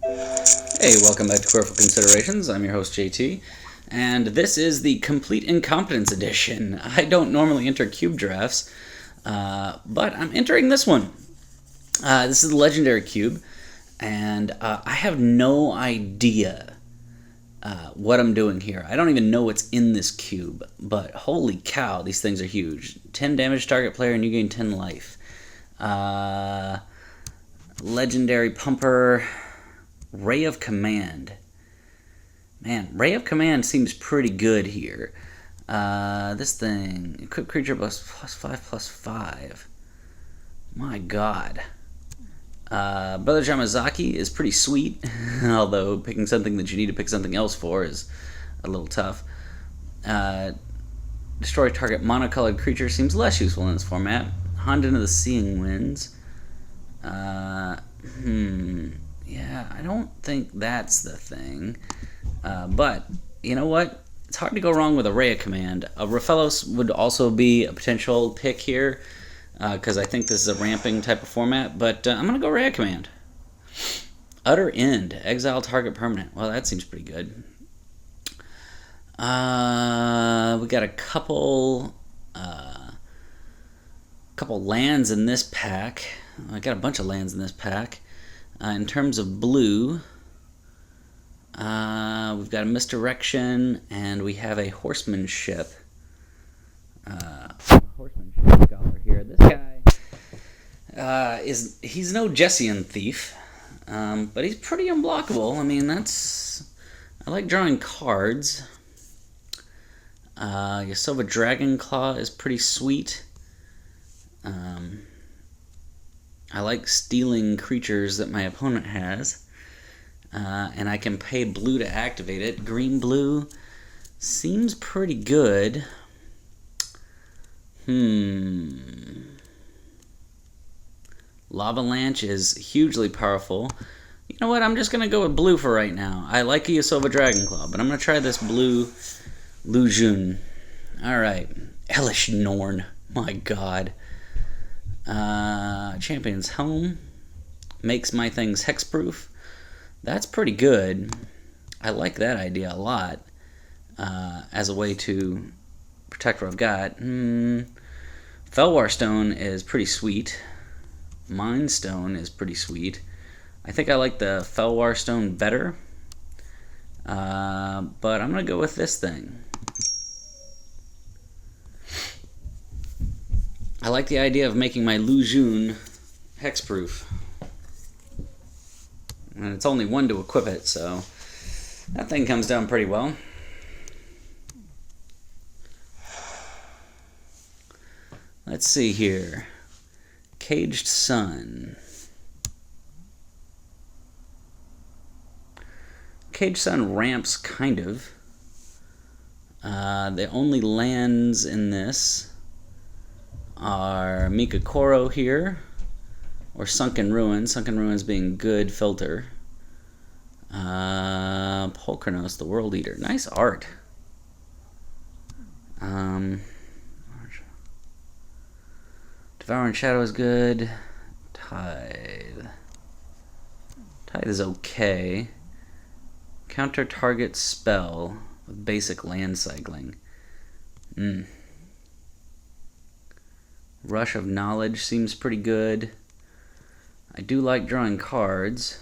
Hey, welcome back to Queerful Considerations. I'm your host, JT, and this is the Complete Incompetence Edition. I don't normally enter cube drafts, but I'm entering this one. This is the Legendary Cube, and I have no idea what I'm doing here. I don't even know what's in this cube, but holy cow, these things are huge. 10 damage target player, and you gain 10 life. Legendary Pumper... Ray of Command. Man, Ray of Command seems pretty good here. This thing, equip creature +5/+5. My god. Brother Yamazaki is pretty sweet, although picking something that you need to pick something else for is a little tough. Destroy target monocolored creature seems less useful in this format. Honden of the Seeing Winds. Yeah, I don't think that's the thing. But, you know what? It's hard to go wrong with a Ray of Command. A Raphaelos would also be a potential pick here, because I think this is a ramping type of format. But I'm going to go Ray of Command. Utter End. Exile target permanent. Well, that seems pretty good. We got a couple lands in this pack. I got a bunch of lands in this pack. In terms of blue, we've got a Misdirection, and we have a Horsemanship. Horsemanship Scholar here. This guy he's no Jessian Thief, but he's pretty unblockable. I mean, I like drawing cards. Yasova Dragonclaw is pretty sweet. I like stealing creatures that my opponent has, and I can pay blue to activate it. Green-blue seems pretty good. Lavalanche is hugely powerful. You know what? I'm just going to go with blue for right now. I like a Yasova Dragonclaw, but I'm going to try this blue Lujun. Alright. Elish Norn. My god. Champion's Helm makes my things hexproof. That's pretty good. I like that idea a lot as a way to protect what I've got. Felwar Stone is pretty sweet. Mind Stone is pretty sweet. I think I like the Felwar Stone better, but I'm going to go with this thing. I like the idea of making my Lujun hexproof. And it's only one to equip it, so that thing comes down pretty well. Let's see here. Caged Sun. Caged Sun ramps, kind of. The only lands in this are Mikakoro here, or Sunken Ruins. Sunken Ruins being good filter. Polkranos, the World Eater. Nice art. Devouring Shadow is good. Tithe is okay. Counter target spell with basic land cycling. Rush of Knowledge seems pretty good. I do like drawing cards.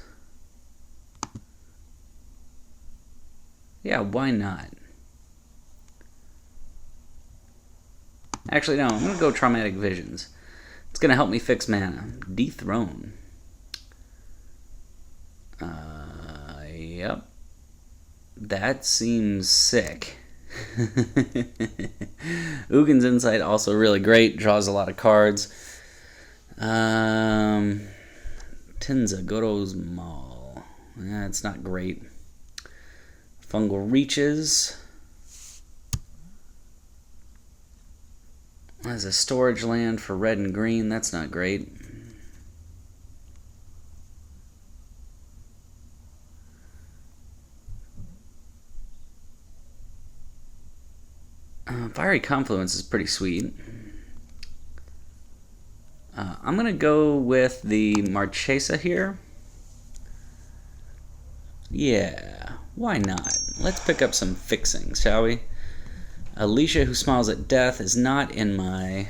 Yeah, why not? Actually, no, I'm going to go Traumatic Visions. It's going to help me fix mana. Dethrone. Yep. That seems sick. Ugin's Insight also really great. Draws a lot of cards. Tenza Goro's Maul. It's not great. Fungal Reaches. As a storage land for red and green. That's not great. Fiery Confluence is pretty sweet. I'm going to go with the Marchesa here. Yeah, why not? Let's pick up some fixings, shall we? Alicia, who smiles at death, is not in my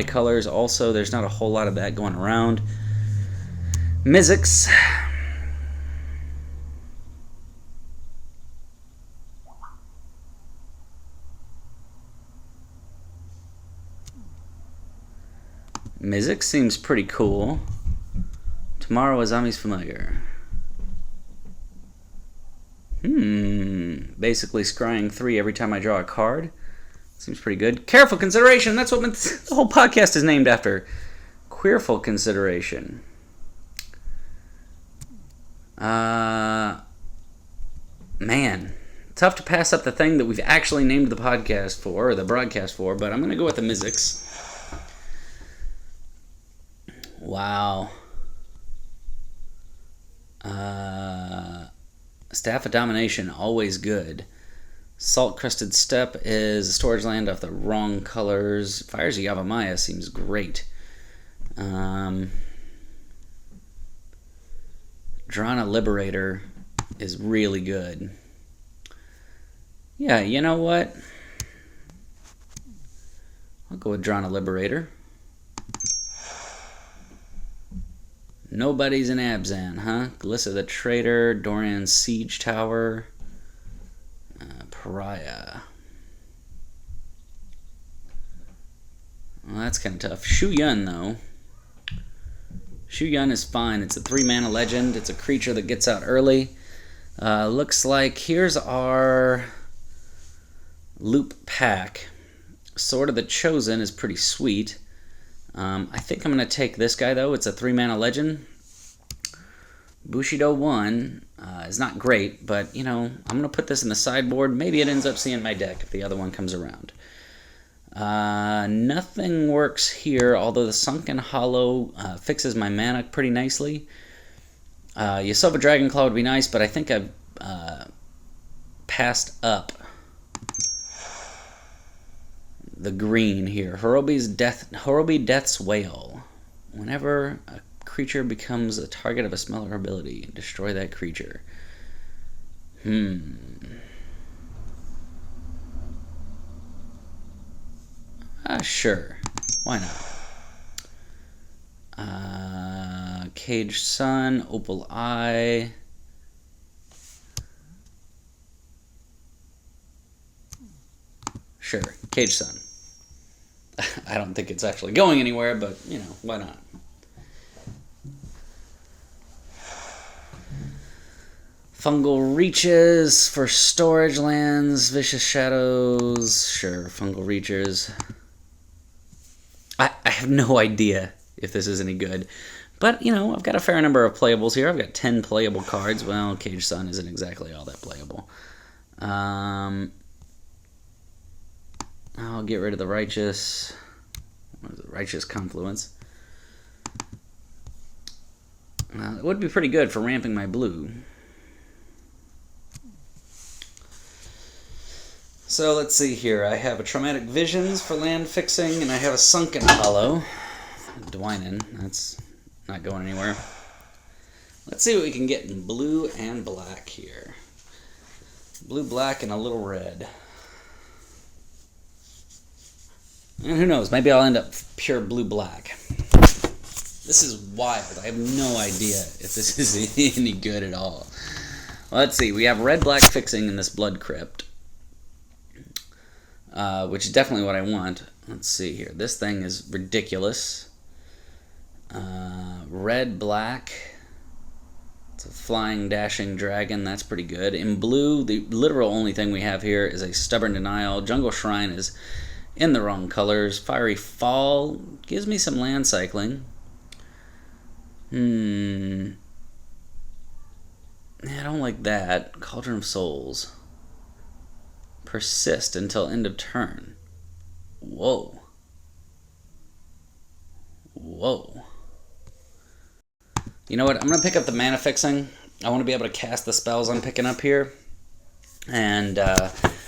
colors. Also, there's not a whole lot of that going around. Mizzix. Mizzix seems pretty cool. Tomorrow Azami's familiar. Basically scrying 3 every time I draw a card. Seems pretty good. Careful Consideration! That's what the whole podcast is named after. Queerful Consideration. Man. Tough to pass up the thing that we've actually named the podcast for, or the broadcast for, but I'm going to go with the Mizzix. Wow. Staff of Domination, always good. Salt-Crusted Steppe is a storage land off the wrong colors. Fires of Yavimaya seems great. Drana Liberator is really good. Yeah, you know what? I'll go with Drana Liberator. Nobody's in Abzan, huh? Glissa the Traitor, Dorian's Siege Tower, Pariah. Well, that's kind of tough. Shu Yun, though. Shu Yun is fine. It's a 3-mana legend. It's a creature that gets out early. Looks like here's our loop pack. Sword of the Chosen is pretty sweet. I think I'm going to take this guy, though. It's a 3-mana legend. Bushido 1 is not great, but, you know, I'm going to put this in the sideboard. Maybe it ends up seeing my deck if the other one comes around. Nothing works here, although the Sunken Hollow fixes my mana pretty nicely. Yasova Dragonclaw would be nice, but I think I've passed up the green here. Horobi Death's Wail. Whenever a creature becomes a target of a spell or ability, destroy that creature. Sure. Why not? Caged Sun, Opal Eye. Sure, Caged Sun. I don't think it's actually going anywhere, but, you know, why not? Fungal Reaches for storage lands, Vicious Shadows, sure, Fungal Reaches. I have no idea if this is any good, but, you know, I've got a fair number of playables here. I've got 10 playable cards. Well, Caged Sun isn't exactly all that playable. I'll get rid of the Righteous. What is it? Righteous Confluence. It would be pretty good for ramping my blue. So let's see here. I have a Traumatic Visions for land fixing, and I have a Sunken Hollow. Dwynen. That's not going anywhere. Let's see what we can get in blue and black here. Blue, black, and a little red. And who knows, maybe I'll end up pure blue-black. This is wild. I have no idea if this is any good at all. Well, let's see. We have red-black fixing in this Blood Crypt, which is definitely what I want. Let's see here. This thing is ridiculous. Red-black. It's a flying, dashing dragon. That's pretty good. In blue, the literal only thing we have here is a Stubborn Denial. Jungle Shrine is in the wrong colors. Fiery Fall gives me some land cycling. I don't like that. Cauldron of Souls. Persist until end of turn. Whoa. Whoa. You know what? I'm going to pick up the mana fixing. I want to be able to cast the spells I'm picking up here. And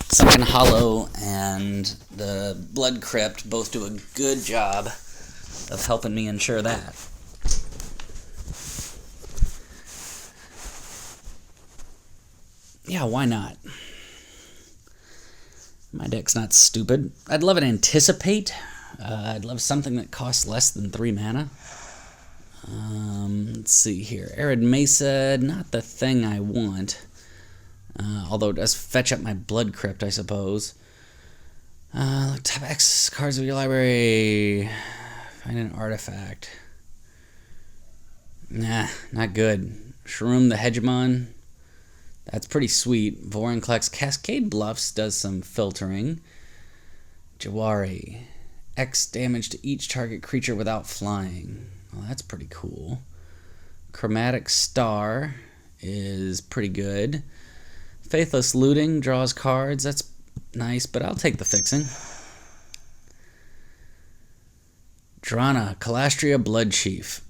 Sunken Hollow and the Blood Crypt both do a good job of helping me ensure that. Yeah, why not? My deck's not stupid. I'd love an Anticipate. I'd love something that costs less than 3 mana. Let's see here. Arid Mesa, not the thing I want. Although it does fetch up my Blood Crypt, I suppose. Top X cards of your library. Find an artifact. Nah, not good. Shroom the Hegemon. That's pretty sweet. Vorinclex Cascade Bluffs does some filtering. Jawari. X damage to each target creature without flying. Well, that's pretty cool. Chromatic Star is pretty good. Faithless Looting draws cards. That's nice, but I'll take the fixing. Drana, Calastria Bloodchief.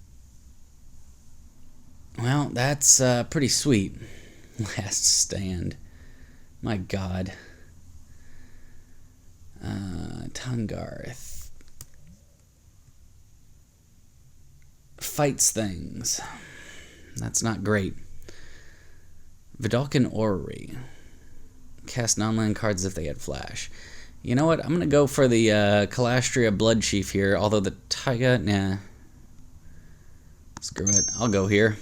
Well, that's pretty sweet. Last Stand. My god. Tungarth. Fights things. That's not great. Vidalcan Orrery. Cast non-land cards if they had flash. You know what? I'm going to go for the Calastria Bloodchief here, although the Taiga... Nah. Screw it. I'll go here.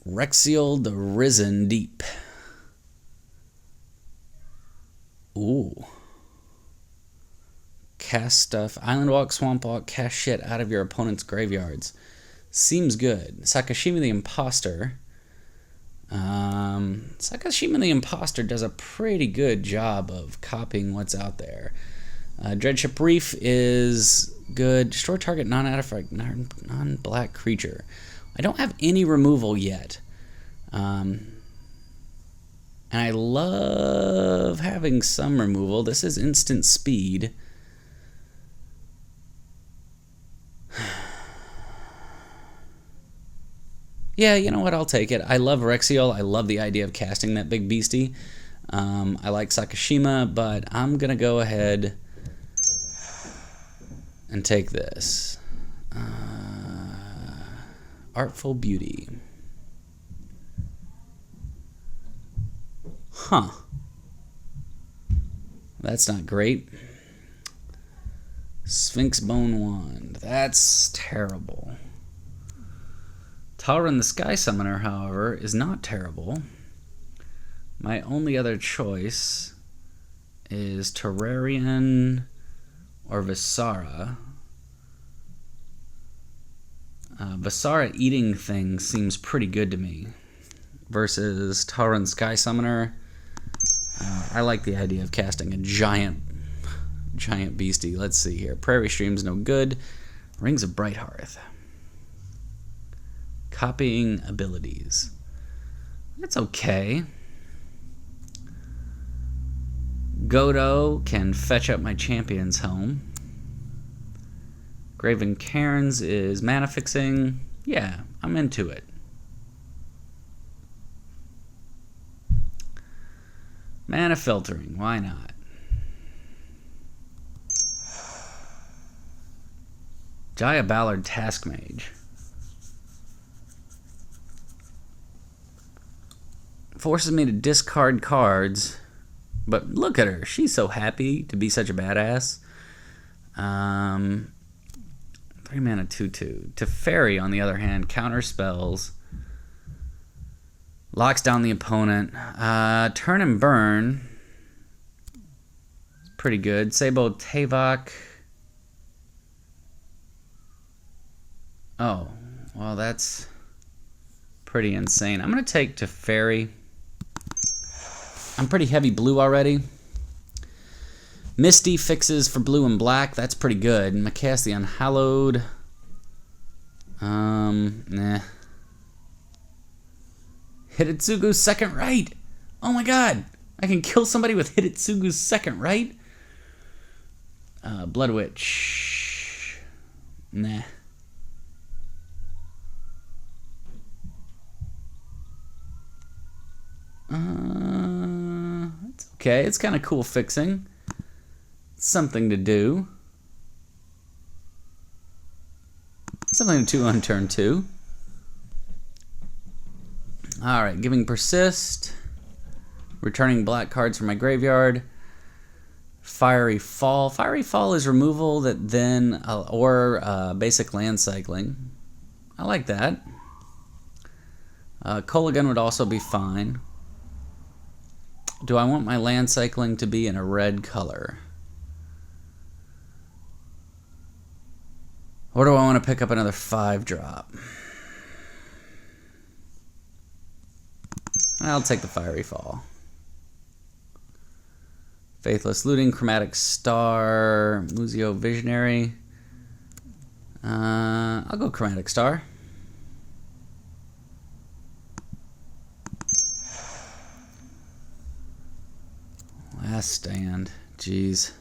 Rexiel the Risen Deep. Ooh. Cast stuff. Island Walk, Swamp Walk, cast shit out of your opponent's graveyards. Seems good. Sakashima the Imposter. Sakashima the Imposter does a pretty good job of copying what's out there. Dreadship Reef is good. Destroy target non-artifact, non-black creature. I don't have any removal yet. And I love having some removal. This is instant speed. Yeah, you know what? I'll take it. I love Rexiel. I love the idea of casting that big beastie. I like Sakashima, but I'm going to go ahead and take this. Artful Beauty. Huh. That's not great. Sphinx Bone Wand. That's terrible. Talrun the Sky Summoner, however, is not terrible. My only other choice is Terrarian or Visara. Visara eating things seems pretty good to me. Versus Talrun Sky Summoner. I like the idea of casting a giant beastie. Let's see here. Prairie Stream's no good. Rings of Brighthearth. Copying abilities. That's okay. Godo can fetch up my champion's home. Graven Cairns is mana fixing. Yeah, I'm into it. Mana filtering, why not? Jaya Ballard Task Mage. Forces me to discard cards, but look at her. She's so happy to be such a badass. 3 mana 2/2. Teferi, on the other hand, counter spells. Locks down the opponent. Turn and Burn. It's pretty good. Sabo Tavok. Oh, well, that's pretty insane. I'm going to take Teferi. I'm pretty heavy blue already. Misty fixes for blue and black. That's pretty good. Macast the Unhallowed. Nah. Hitotsugu's Second Right. Oh my god. I can kill somebody with Hitotsugu's Second Right? Blood Witch. Nah. It's okay. It's kind of cool fixing. It's something to do. Something to 2 on turn 2. Alright, giving persist. Returning black cards from my graveyard. Fiery Fall. Fiery Fall is removal that then, or basic land cycling. I like that. Kolaghan would also be fine. Do I want my land cycling to be in a red color? Or do I want to pick up another 5-drop? I'll take the Fiery Fall. Faithless Looting, Chromatic Star, Muzio Visionary. I'll go Chromatic Star. Last Stand. Jeez.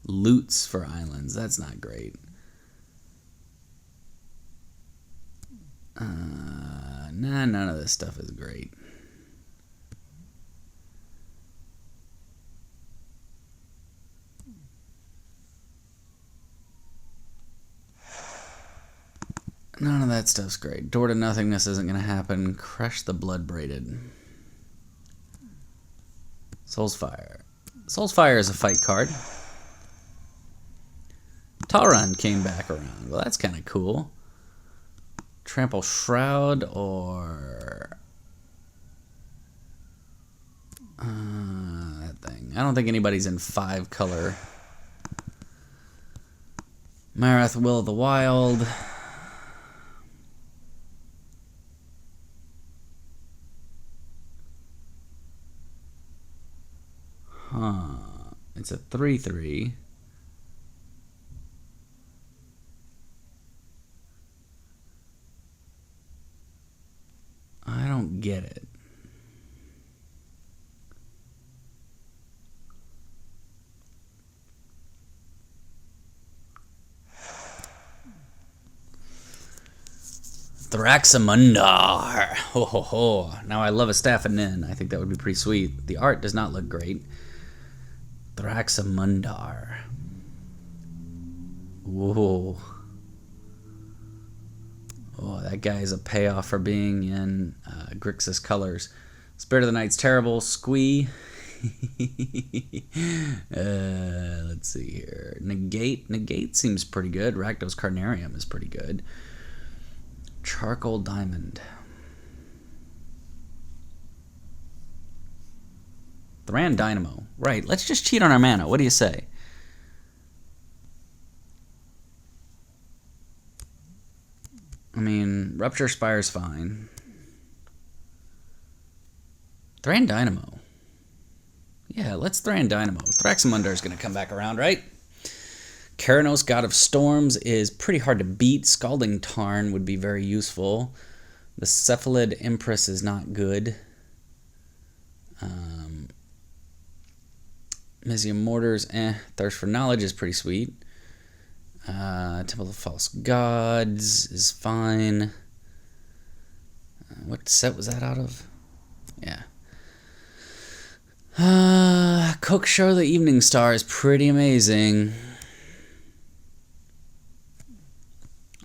Loots for islands. That's not great. Nah, none of this stuff is great. None of that stuff's great. Door to Nothingness isn't going to happen. Crush the Blood Braided. Soul's Fire. Soul's Fire is a fight card. Talrun came back around. Well, that's kind of cool. Trample Shroud or... that thing. I don't think anybody's in 5-color. Marath, Will of the Wild. It's a 3/3. I don't get it. Thraxamundar. Ho ho ho. Now I love a Staff and Nin. I think that would be pretty sweet. The art does not look great. Thraxamundar. Whoa. Oh, that guy is a payoff for being in Grixis colors. Spirit of the Night's terrible. Squee. Let's see here. Negate. Negate seems pretty good. Rakdos Carnarium is pretty good. Charcoal Diamond. Thran Dynamo. Right, let's just cheat on our mana. What do you say? I mean, Rupture Spire's fine. Thran Dynamo. Yeah, let's Thran Dynamo. Thraxamundar's going to come back around, right? Keranos, God of Storms, is pretty hard to beat. Scalding Tarn would be very useful. The Cephalid Empress is not good. Mizzium Mortars, Thirst for Knowledge is pretty sweet. Temple of False Gods is fine. What set was that out of? Yeah. Coke Show the Evening Star is pretty amazing.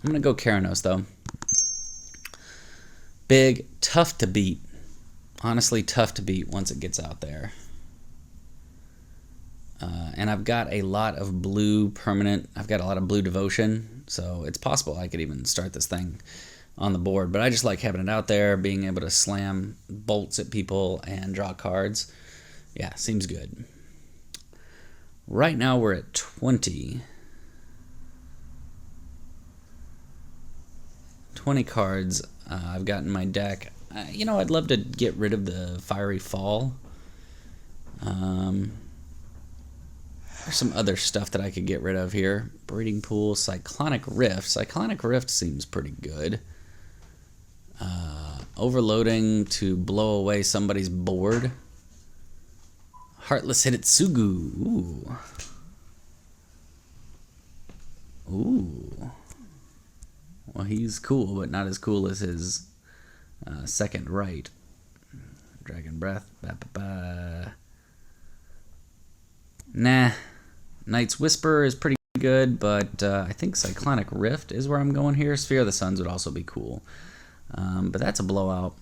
I'm going to go Keranos, though. Big, tough to beat. Honestly, tough to beat once it gets out there. And I've got a lot of blue permanent. I've got a lot of blue devotion, so it's possible I could even start this thing on the board. But I just like having it out there, being able to slam bolts at people and draw cards. Yeah, seems good. Right now we're at 20. 20 cards I've got in my deck. You know, I'd love to get rid of the Fiery Fall. There's some other stuff that I could get rid of here. Breeding Pool, Cyclonic Rift. Cyclonic Rift seems pretty good. Overloading to blow away somebody's board. Heartless Hitotsugu. Ooh. Ooh. Well, he's cool, but not as cool as his second right. Dragon Breath. Nah. Knight's Whisper is pretty good, but I think Cyclonic Rift is where I'm going here. Sphere of the Suns would also be cool, but that's a blowout.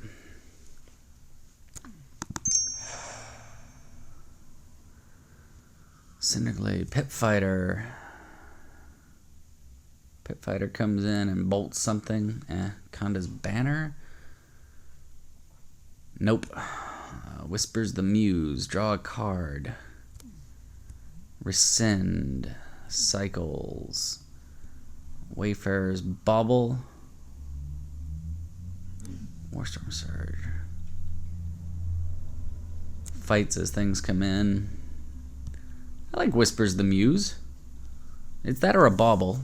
Cinderglade, Pit Fighter. Pit Fighter comes in and bolts something. Conda's Banner. Nope. Whispers the Muse. Draw a card. Rescind. Cycles. Wayfarer's Bauble. Warstorm Surge. Fights as things come in. I like Whispers the Muse. It's that or a Bauble.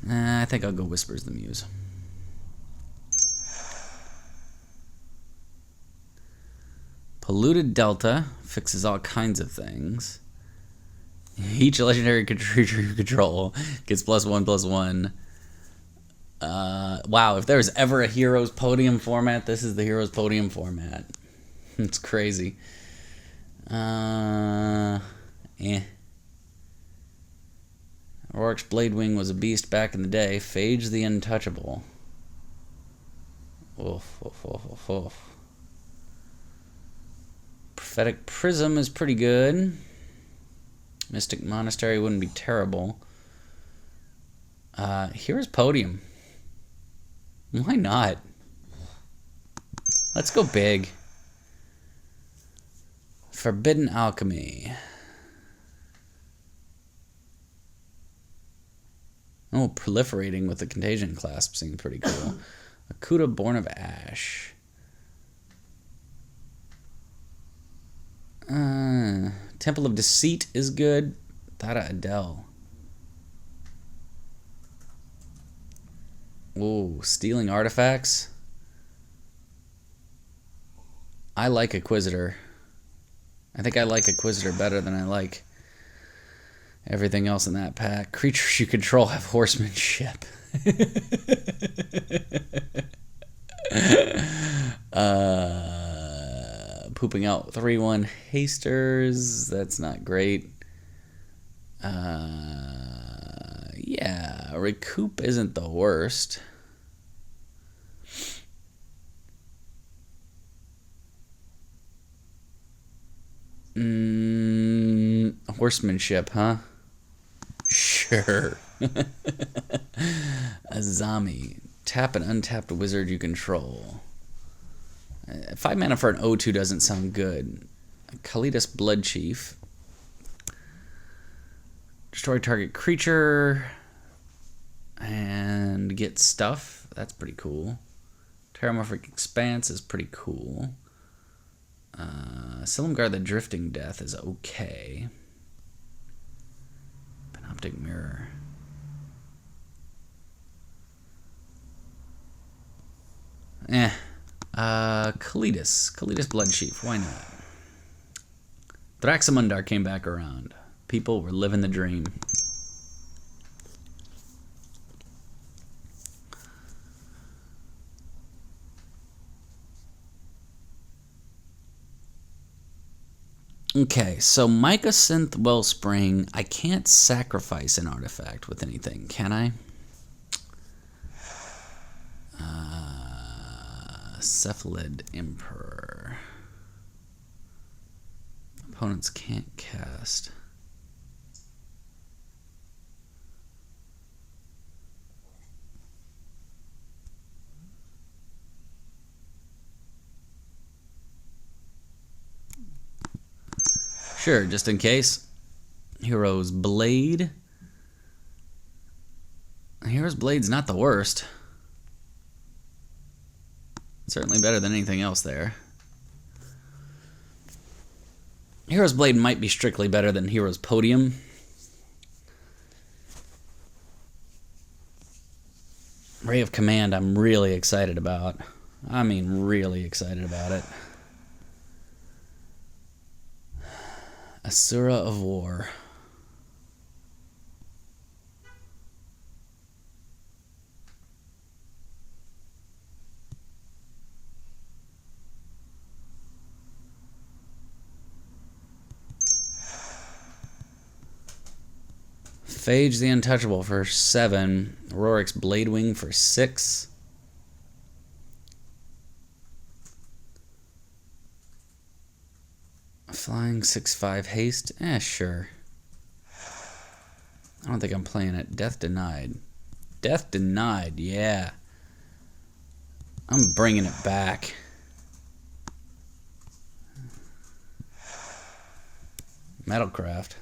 I think I'll go Whispers the Muse. Polluted Delta fixes all kinds of things. Each legendary creature you control gets +1/+1. Wow, if there's ever a Heroes Podium format, this is the Heroes Podium format. It's crazy. Rorik's Bladewing was a beast back in the day. Phage the Untouchable. Oof, oof, oof, oof, oof. Prophetic Prism is pretty good. Mystic Monastery wouldn't be terrible. Here's Podium. Why not? Let's go big. Forbidden Alchemy. Oh, proliferating with the Contagion clasp seems pretty cool. Akuta, Born of Ash. Temple of Deceit is good. Thada Adele. Whoa, stealing artifacts. I like Acquisitor. I think I like Acquisitor better than I like everything else in that pack. Creatures you control have horsemanship. Pooping out 3/1 hasters. That's not great. Yeah, recoup isn't the worst. Horsemanship, huh? Sure. Azami. Tap an untapped wizard you control. 5 mana for an O2 doesn't sound good. Kalidas Bloodchief. Destroy target creature. And get stuff. That's pretty cool. Terramorphic Expanse is pretty cool. Silumgar the Drifting Death is okay. Panoptic Mirror. Kalidas Bloodchief, why not? Thraxamundar came back around. People were living the dream. Okay, so Mycosynth Wellspring, I can't sacrifice an artifact with anything, can I? Cephalid Emperor. Opponents can't cast. Sure, just in case. Hero's Blade. Hero's Blade's not the worst. Certainly better than anything else there. Hero's Blade might be strictly better than Hero's Podium. Ray of Command I'm really excited about. I mean, really excited about it. Asura of War. Phage the Untouchable for 7. Rorik's Bladewing for 6. Flying 6/5 haste. Sure. I don't think I'm playing it. Death Denied. Death Denied, yeah. I'm bringing it back. Metalcraft.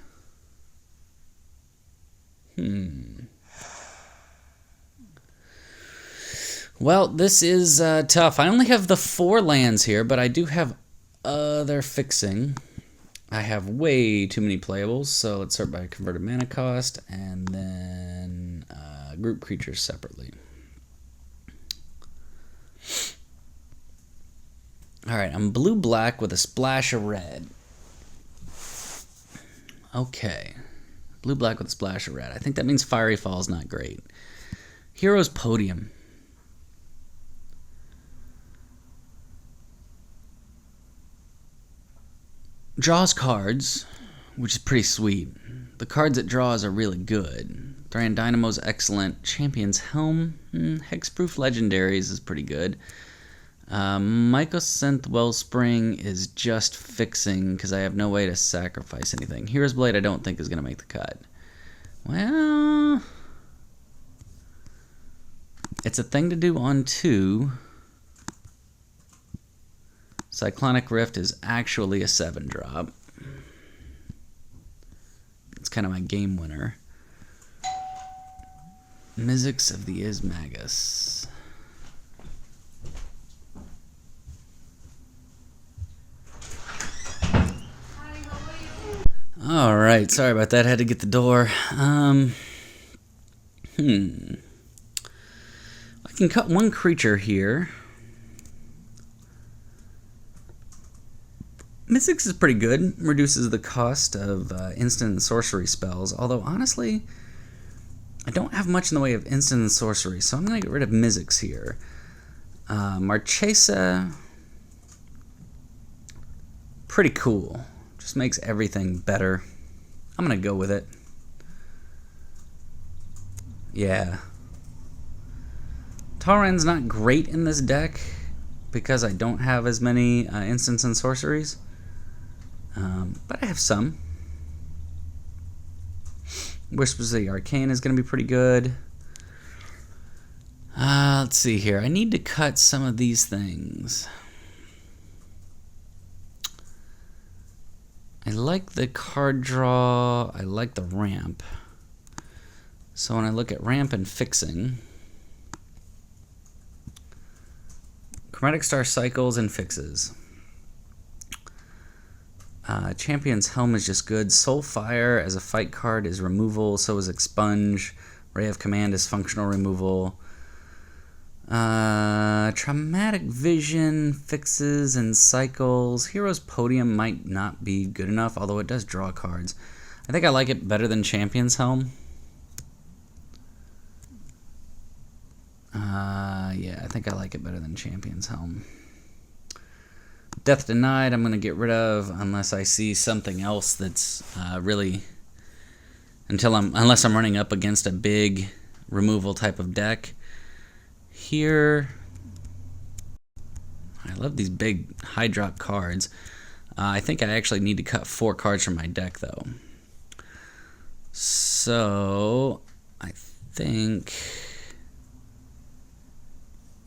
Well, this is tough. I only have the 4 lands here, but I do have other fixing. I have way too many playables, so let's start by converted mana cost, and then group creatures separately. Alright, I'm blue-black with a splash of red. Okay. Blue-black with a splash of red. I think that means Fiery Fall's not great. Hero's Podium. Draws cards, which is pretty sweet. The cards it draws are really good. Thran Dynamo's excellent. Champion's Helm. Hexproof Legendaries is pretty good. Mycosynth Wellspring is just fixing because I have no way to sacrifice anything. Hero's Blade I don't think is going to make the cut. Well, it's a thing to do on 2. Cyclonic Rift is actually a 7-drop. It's kind of my game winner. Mizzix of the Ismagus. Alright, sorry about that. Had to get the door. I can cut 1 creature here. Mizzix is pretty good. Reduces the cost of instant and sorcery spells. Although, honestly, I don't have much in the way of instant and sorcery, so I'm going to get rid of Mizzix here. Marchesa, pretty cool. Just makes everything better. I'm going to go with it. Yeah. Tauren's not great in this deck because I don't have as many instants and sorceries. But I have some. Whispers of the Arcane is going to be pretty good. Let's see here. I need to cut some of these things. I like the card draw. I like the ramp. So when I look at ramp and fixing, Chromatic Star cycles and fixes. Champion's Helm is just good. Soulfire as a fight card is removal. So is Expunge. Ray of Command is functional removal. Traumatic Vision, fixes, and cycles. Hero's Podium might not be good enough, although it does draw cards. I think I like it better than Champion's Helm. Yeah, I think I like it better than Champion's Helm. Death Denied I'm going to get rid of unless I see something else that's really... unless I'm running up against a big removal type of deck. Here... I love these big high drop cards. I think I actually need to cut 4 cards from my deck, though. So... I think...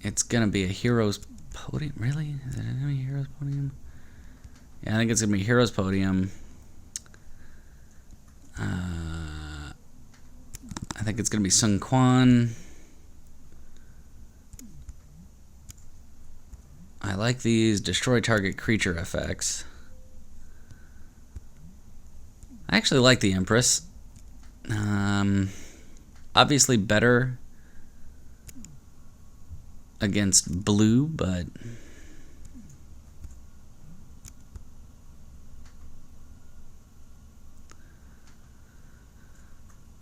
it's going to be a Hero's Podium. Really? Is it going to be Hero's Podium? Yeah, I think it's going to be Hero's Podium. I think it's going to be Sun Quan. I like these destroy target creature effects. I actually like the Empress. Obviously better against blue, but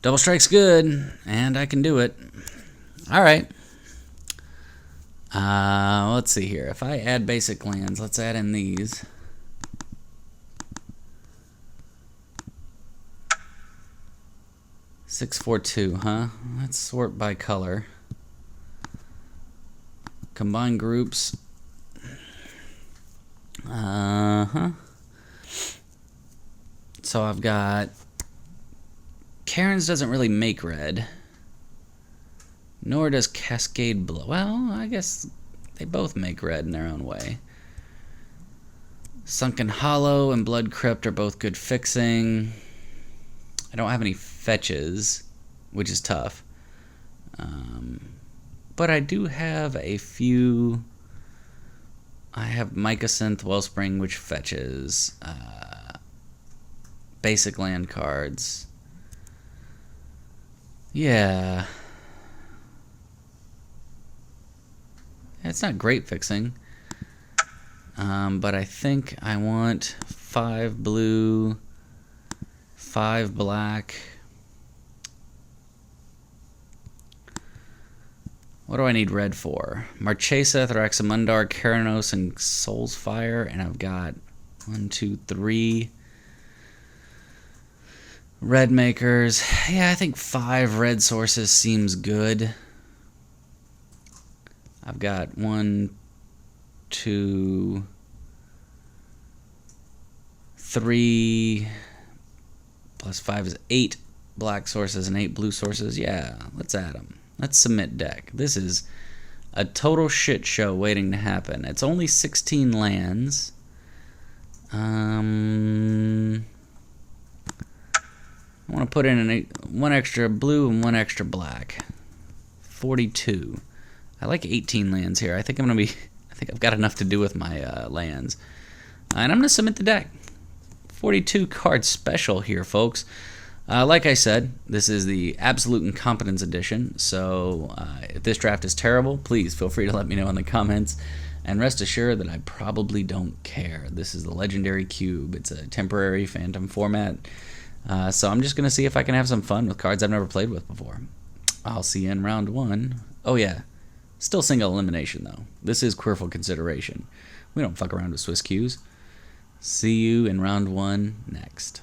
Double Strike's good, and I can do it. Alright. Let's see here. If I add basic lands, let's add in these. 642, huh? Let's sort by color. Combine groups. So I've got... Karen's doesn't really make red. Nor does Cascade Blow. Well, I guess they both make red in their own way. Sunken Hollow and Blood Crypt are both good fixing. I don't have any fetches, which is tough. But I do have a few... I have Mycosynth Wellspring, which fetches basic land cards. Yeah. It's not great fixing. But I think I want 5 blue, 5 black. What do I need red for? Marchesa, Thraxamundar, Keranos, and Soulsfire. And I've got 1, 2, 3 red makers. Yeah, I think 5 red sources seems good. I've got 1, 2, 3 plus 5 is 8 black sources and 8 blue sources. Yeah, let's add them. Let's submit deck. This is a total shit show waiting to happen. It's only 16 lands. I want to put in 1 extra blue and 1 extra black. 42. I like 18 lands here. I think I've got enough to do with my lands. And I'm going to submit the deck. 42 card special here, folks. Like I said, this is the Absolute Incompetence Edition, so if this draft is terrible, please feel free to let me know in the comments, and rest assured that I probably don't care. This is the Legendary Cube. It's a temporary Phantom format, so I'm just going to see if I can have some fun with cards I've never played with before. I'll see you in round 1. Oh yeah, still single elimination though. This is Queerful Consideration. We don't fuck around with Swiss Qs. See you in round 1 next.